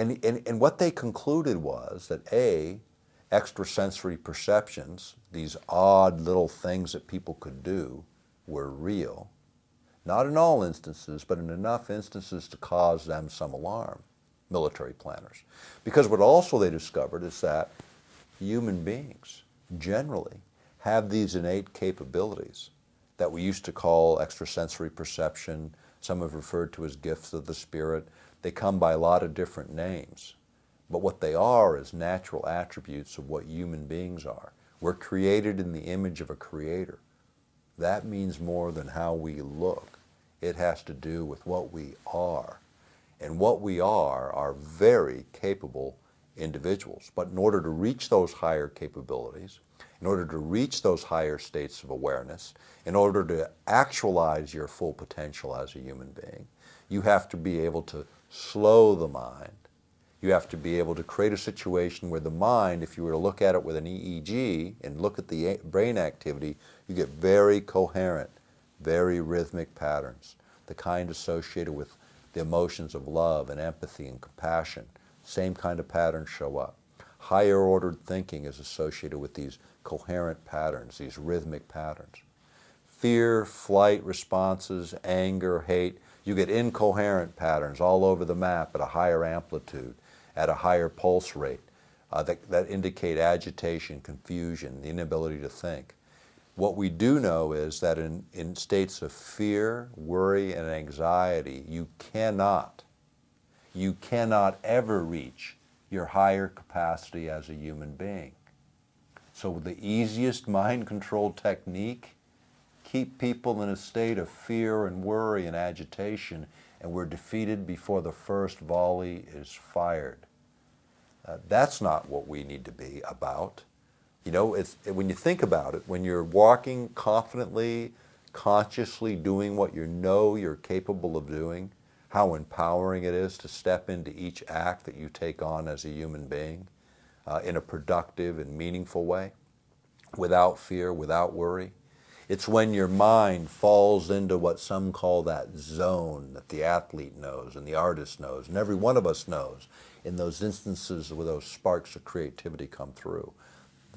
And what they concluded was that extrasensory perceptions, these odd little things that people could do, were real. Not in all instances, but in enough instances to cause them some alarm, military planners. Because what also they discovered is that human beings generally have these innate capabilities that we used to call extrasensory perception. Some have referred to as gifts of the spirit. They come by a lot of different names. But what they are is natural attributes of what human beings are. We're created in the image of a creator. That means more than how we look. It has to do with what we are. And what we are very capable individuals. But in order to reach those higher capabilities, in order to reach those higher states of awareness, in order to actualize your full potential as a human being, you have to be able to slow the mind. You have to be able to create a situation where the mind, if you were to look at it with an EEG and look at the brain activity, you get very coherent, very rhythmic patterns, the kind associated with the emotions of love and empathy and compassion. Same kind of patterns show up. Higher ordered thinking is associated with these coherent patterns, these rhythmic patterns. Fear, flight responses, anger, hate, you get incoherent patterns all over the map at a higher amplitude, at a higher pulse rate that indicate agitation, confusion, the inability to think. What we do know is that in states of fear, worry, and anxiety, you cannot ever reach your higher capacity as a human being. So the easiest mind control technique, keep people in a state of fear and worry and agitation, and we're defeated before the first volley is fired. That's not what we need to be about. You know, when you think about it, when you're walking confidently, consciously doing what you know you're capable of doing, how empowering it is to step into each act that you take on as a human being in a productive and meaningful way, without fear, without worry. It's when your mind falls into what some call that zone that the athlete knows and the artist knows and every one of us knows in those instances where those sparks of creativity come through.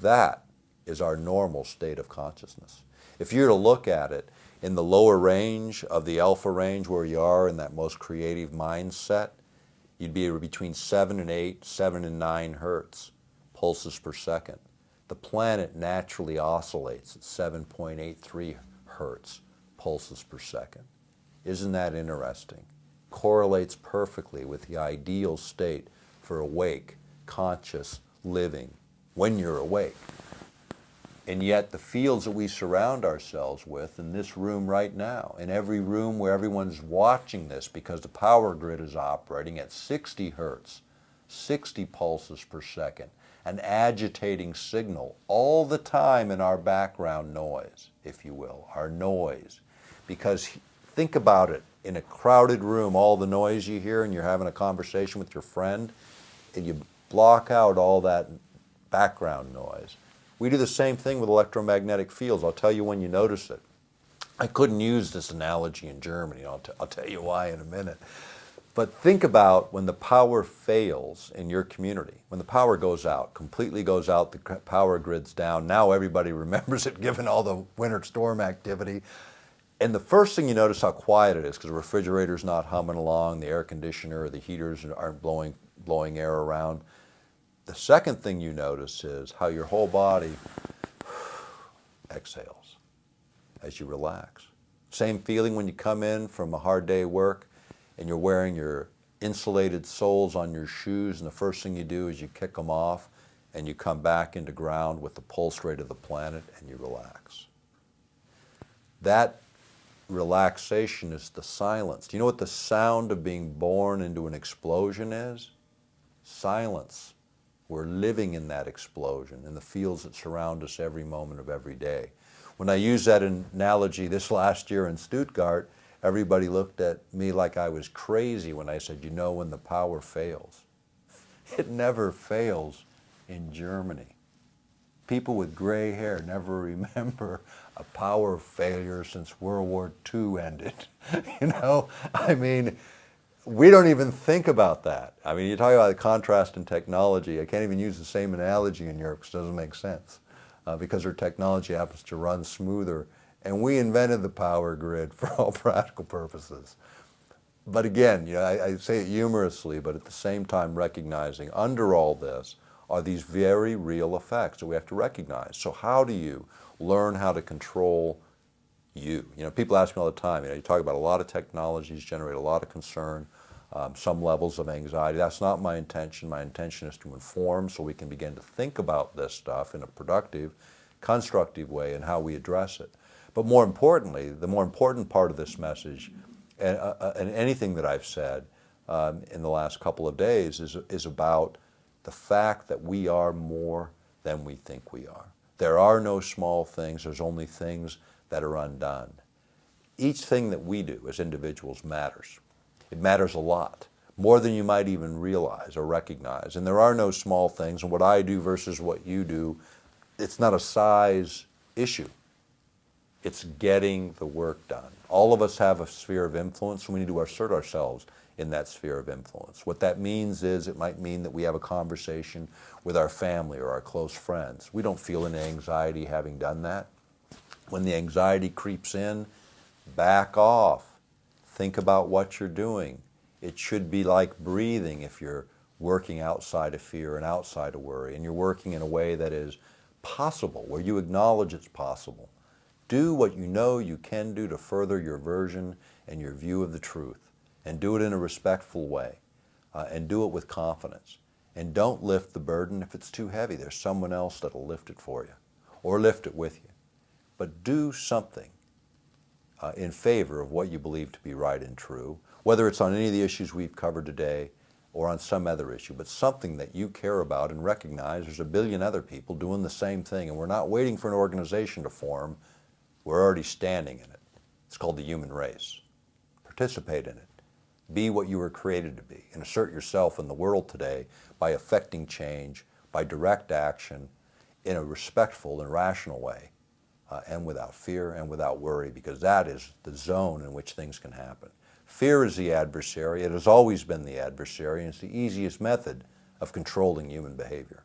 That is our normal state of consciousness. If you were to look at it in the lower range of the alpha range where you are in that most creative mindset, you'd be between 7 and 8, 7 and 9 hertz pulses per second. The planet naturally oscillates at 7.83 hertz pulses per second. Isn't that interesting? Correlates perfectly with the ideal state for awake, conscious living when you're awake. And yet the fields that we surround ourselves with in this room right now, in every room where everyone's watching this because the power grid is operating at 60 hertz, 60 pulses per second, an agitating signal all the time in our background noise, if you will, our noise. Because think about it, in a crowded room, all the noise you hear and you're having a conversation with your friend, and you block out all that background noise. We do the same thing with electromagnetic fields. I'll tell you when you notice it. I couldn't use this analogy in Germany. I'll tell you why in a minute. But think about when the power fails in your community. When the power goes out, completely goes out, the power grid's down. Now everybody remembers it given all the winter storm activity. And the first thing you notice how quiet it is because the refrigerator's not humming along, the air conditioner or the heaters aren't blowing air around. The second thing you notice is how your whole body exhales as you relax. Same feeling when you come in from a hard day of work and you're wearing your insulated soles on your shoes, and the first thing you do is you kick them off and you come back into ground with the pulse rate of the planet and you relax. That relaxation is the silence. Do you know what the sound of being born into an explosion is? Silence. We're living in that explosion, in the fields that surround us every moment of every day. When I used that analogy this last year in Stuttgart, everybody looked at me like I was crazy when I said, you know when the power fails. It never fails in Germany. People with gray hair never remember a power failure since World War II ended. You know, I mean, We don't even think about that. I mean, you talk about the contrast in technology. I can't even use the same analogy in Europe because it doesn't make sense because their technology happens to run smoother. And we invented the power grid for all practical purposes. But again, I say it humorously, but at the same time recognizing under all this are these very real effects that we have to recognize. So how do you learn how to control you? People ask me all the time, you talk about a lot of technologies, generate a lot of concern, some levels of anxiety. That's not my intention. My intention is to inform so we can begin to think about this stuff in a productive, constructive way and how we address it. But more importantly, the more important part of this message and anything that I've said in the last couple of days is about the fact that we are more than we think we are. There are no small things. There's only things that are undone. Each thing that we do as individuals matters. It matters a lot, more than you might even realize or recognize. And there are no small things. And what I do versus what you do, it's not a size issue. It's getting the work done. All of us have a sphere of influence, and we need to assert ourselves in that sphere of influence. What that means is it might mean that we have a conversation with our family or our close friends. We don't feel any anxiety having done that. When the anxiety creeps in, back off. Think about what you're doing. It should be like breathing if you're working outside of fear and outside of worry, and you're working in a way that is possible, where you acknowledge it's possible. Do what you know you can do to further your version and your view of the truth, and do it in a respectful way, and do it with confidence. And don't lift the burden if it's too heavy. There's someone else that'll lift it for you, or lift it with you. But do something in favor of what you believe to be right and true, whether it's on any of the issues we've covered today or on some other issue, but something that you care about and recognize there's a billion other people doing the same thing, and we're not waiting for an organization to form. We're already standing in it. It's called the human race. Participate in it. Be what you were created to be, and assert yourself in the world today by affecting change, by direct action, in a respectful and rational way, and without fear and without worry, because that is the zone in which things can happen. Fear is the adversary. It has always been the adversary, and it's the easiest method of controlling human behavior.